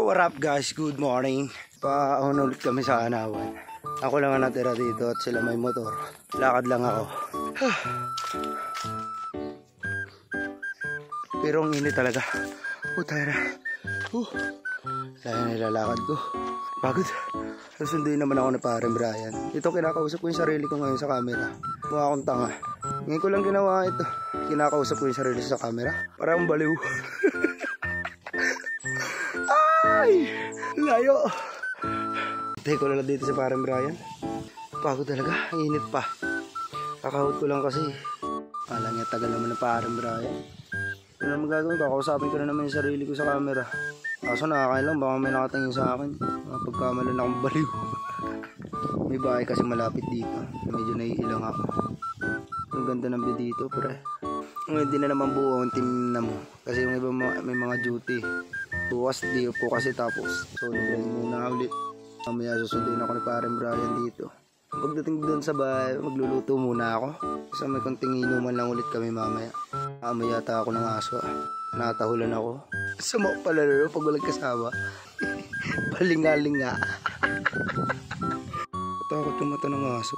What up guys? Good morning. Paahon ulit kami sa Anawan. Ako lang ang natira dito at sila may motor. Lakad lang ako. Pero ang init talaga. Tayo na. Tayo na nilalakad ko. Pagod. Susunduin naman ako na parang Brian. Ito kinakausap ko yung sarili ko ngayon sa camera. Mukha akong tanga. Ngayon ko lang ginawa ito. Kinakausap ko yung sarili sa camera. Parang baliw. Ay! Layo! Tayo ko lang dito sa parang Brian. Pagod talaga. Ang init pa. Kakahot ko lang kasi. Kala niya tagal naman na parang Brian. Ano naman gagawin ko? Kausapin ko na naman yung sarili ko sa camera. Kaso nakakailang. Baka may nakatingin sa akin. Pagkamalan akong baliw. May bahay kasi malapit dito. Medyo naiilang ako. Ang ganda ng view dito pre. Hindi na naman buo ang team na mo. Kasi yung iba may mga duty. Bukas di po kasi tapos. So nag-rest muna ulit. Mamaya susundin ako ni parang Brian dito. Pagdating doon sa bahay, magluluto muna ako. Kasi may konting inuman lang ulit kami mamaya. Mamaya yata ako ng aso. Natahulan ako. Sama pala lalo pag walang kasama. Palingalinga. Takot yung mata ng aso.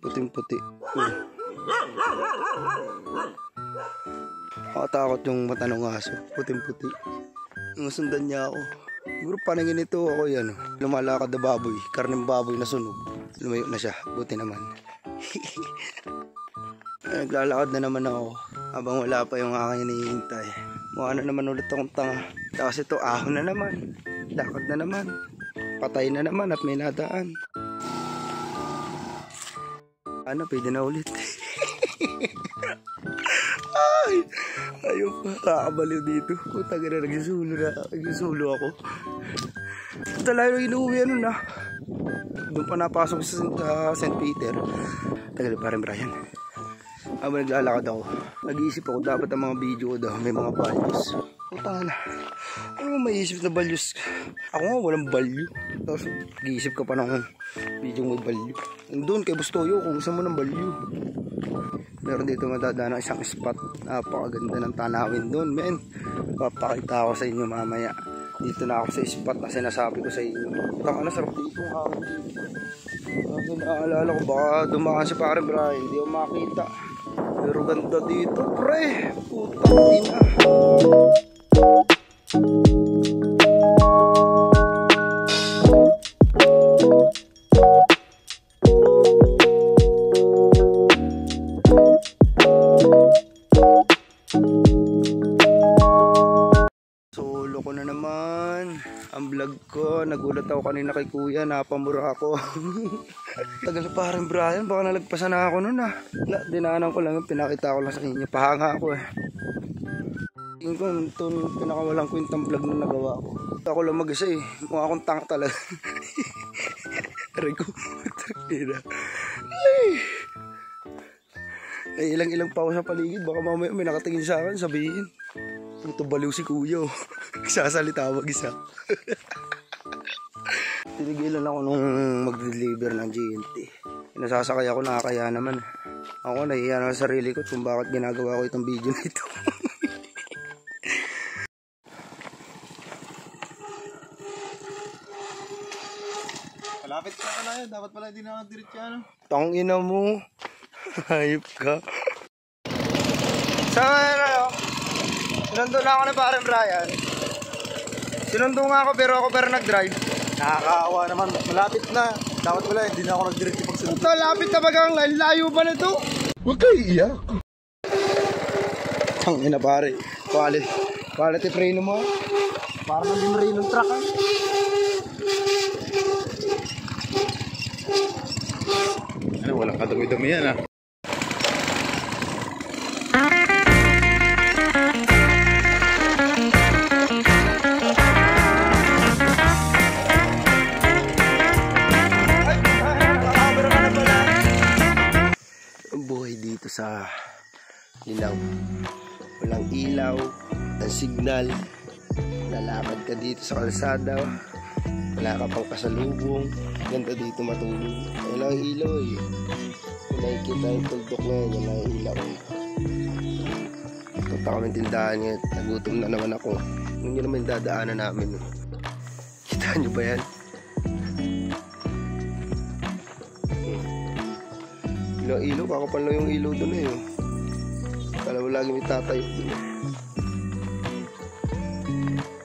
Puting-puti. Nakatakot yung mata ng aso. Puting-puti. Nasundan niya ako. Siguro paningin ito ako yan. Lumalakad na baboy. Karneng baboy na sunog. Lumayo na siya. Buti naman. Naglalakad na naman ako. Habang wala pa yung aking hinihintay. Mukha na naman ulit akong tanga. Tapos ito ahon na naman. Lakad na naman. Patay na naman at may nadaan. Ano, pwede na ulit. Ay, ayaw pa. Kakabaliw dito. Putang ina, nagsusulo ako. Talaga inuwi ano na. Doon pa napasok sa St. Peter. Tagal parang Brian. Habang naglalakad ako, nag-iisip ako dapat ang mga video ko daw may mga values. Putang na. Ano may isip na values? Ako nga walang value. Tapos nag-iisip ka pa ng video may value. Doon kay Bustoyo kung gusto mo ng value. Meron dito madadaan ng isang spot. Napakaganda ng tanawin doon, men. Papakita ako sa inyo mamaya. Dito na ako sa spot na sinasabi ko sa inyo. Taka na, sarap dito ang hangin dito. Naalala ko baka dumaan si parang Brian, hindi ako makita. Pero ganda dito, pre. Putang ina. Solo ko na naman ang vlog ko. Nagulat ako kanina kay kuya, napamura ako. Tagal na parang Brian, baka nalagpasan na ako nun ah. Dinaanan ko lang, pinakita ko lang sa kanya. Pahanga ako eh. Tingin ko ito pinakawalang kwentang vlog na nagawa ko. Ako lang mag-isa eh. Mukha akong tanga talaga. Aray ko. Ay, ilang pa ako sa paligid. Baka mamaya may nakatingin sa akin, sabihin. Ito baliw si kuya. Sasalita mag-isa. Tinigilan ako nung mag-deliver ng GNT. Nasasakay ako, nakakaya naman. Ako nahiya na sa sarili ko kung bakit ginagawa ko itong video na ito. Malapit ka na yun. Dapat pala hindi na ako nagdiretso yan. Tangina mo. Hayop ka. Sa sinundo na ako na parang Brian. Sinundo nga ako pero nag-drive. Nakakaawa naman. Malapit na. Dapat pala hindi na ako nagdiretso pagsunod. Ito, lapit na bagang layo ba na ito? Huwag kayo iyak. Tangina pare. Quality preno mo. Parang naging preno ng truck. Ano, walang kadumi-dumi yan ah. Sa ilaw, walang ilaw, ang signal, lalakad ka dito sa kalsada, wala ka pang kasalubong, ganda dito matulog. Walang ilaw eh. Nakikita yung tuldok na yan, walang ilaw eh. Punta kami tindahan ngayon. Nagutom na naman ako. Yun yun naman yung dadaanan namin. Kita nyo ba yan? Ilaw, kakapal lang yung ilaw doon eh. Kala mo lagi may tatayo doon eh.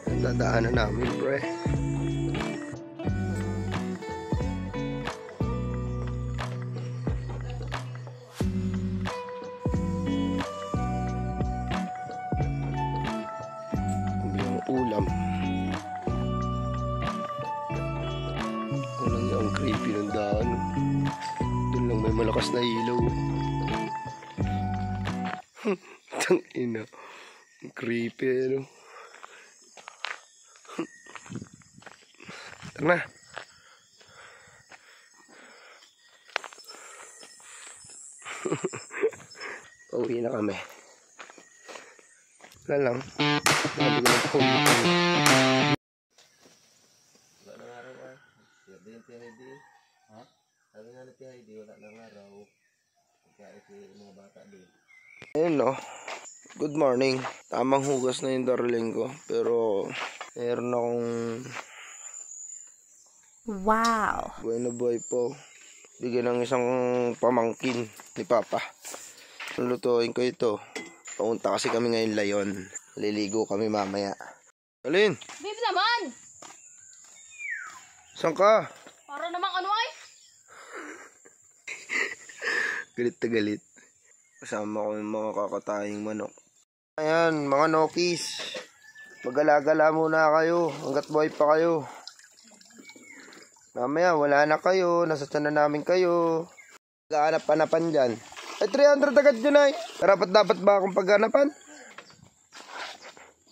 Ang dadaanan namin, pre. Ulam. Walang yung creepy ng daan. Doon lang may malakas na ilaw. Tangina. Creepy, ano. Tara na. Pauwi na kami. Wala lang. Sabi ko lang pauwi na kami. Wala nang araw ah. Sabi yung Heidi. Ha? Sabi nga na Heidi, wala nang araw. Kaya ito yung mga bata din. Ayun no. Good morning. Tamang hugas na yung darling ko. Pero meron akong wow. buhay na buhay po. Bigyan ng isang pamangkin ni Papa. Lutuin ko ito. Paunta kasi kami ngayon Layon. Liligo kami mamaya. Alin? Babe naman! Saan ka? Para namang ano ay? Galit na galit. Kasama ko yung mga kakatayang manok. Ayan, mga nokis. Magala-gala muna kayo. Hanggat buhay pa kayo. Mamaya, wala na kayo. Nasa tiyan na namin kayo. Paghanap-hanapan dyan. Ay, 300 agad dyan ay. Dapat ba akong paghanapan?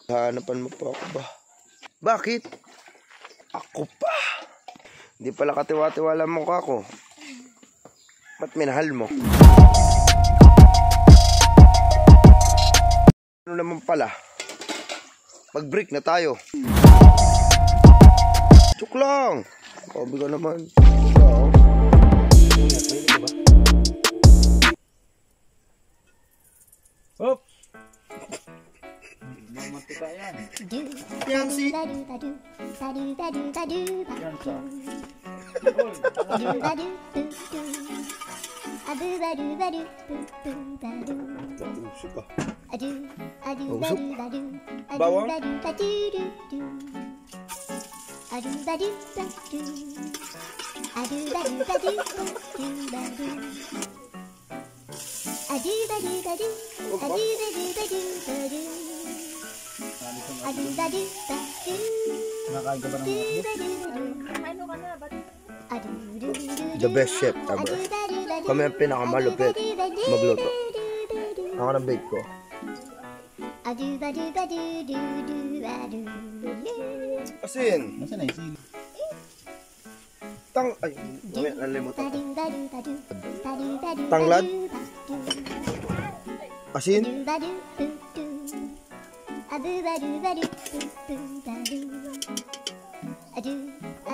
Hanapan mo pa ako ba? Bakit? Ako pa. Hindi pala katiwa-tiwala mo ka ako. Ba't minahal mo? Ano naman pala? Mag-break na tayo. Chuk lang. Sabi ka naman. Oo. Mahilig ka ba? Hop! Mamantika yan. Yan si... Yan siya. Pauso ka. Pausok. Bawang. Nakain ka ba ng The best chef ever. Kami ang pinakamalupit magluto. Ako ng bake ko. Asin. Nasaan na yung sili? Ay, mamaya nalimutan ko. Tanglad. Asin.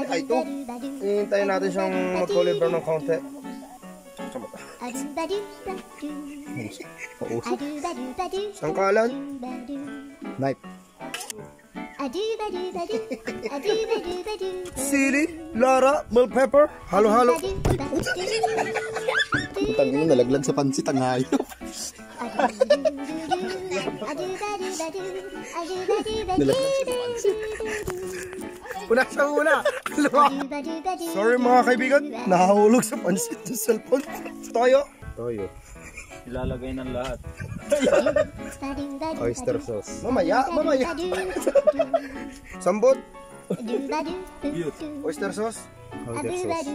Ay, ito. Hintayin natin siyang mag-color brown ng kaunti. Sa mata. Pausok. Sangkalan. Knife. Sili, Lara, bell pepper. Halo-halo. Utang ino nalaglag sa pansit ang hayop. Nalaglag sa pansit. Punasan muna. Sorry mga kaibigan. Nahahulog sa pansit ng cellphone. Toyo. Toyo. Ilalagay ng lahat. Oyster sauce. Mamaya. Sambot. Cute. Oyster sauce. Oyster sauce.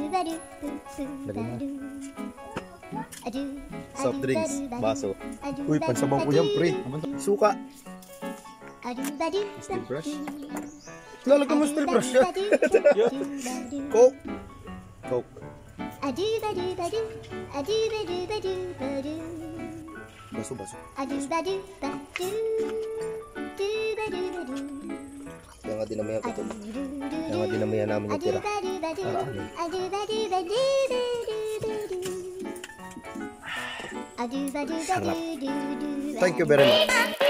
Lagay na. Soft drinks. Baso. Uy, pansabaw ko yan, pre. Suka. Steel brush. Lalagyan mo steel brush yan. Coke. Coke. Baso. Kaya nga dinamayan ko ito. Kaya nga dinamayan namin yung tira. Para ano. Sarap. Thank you very much.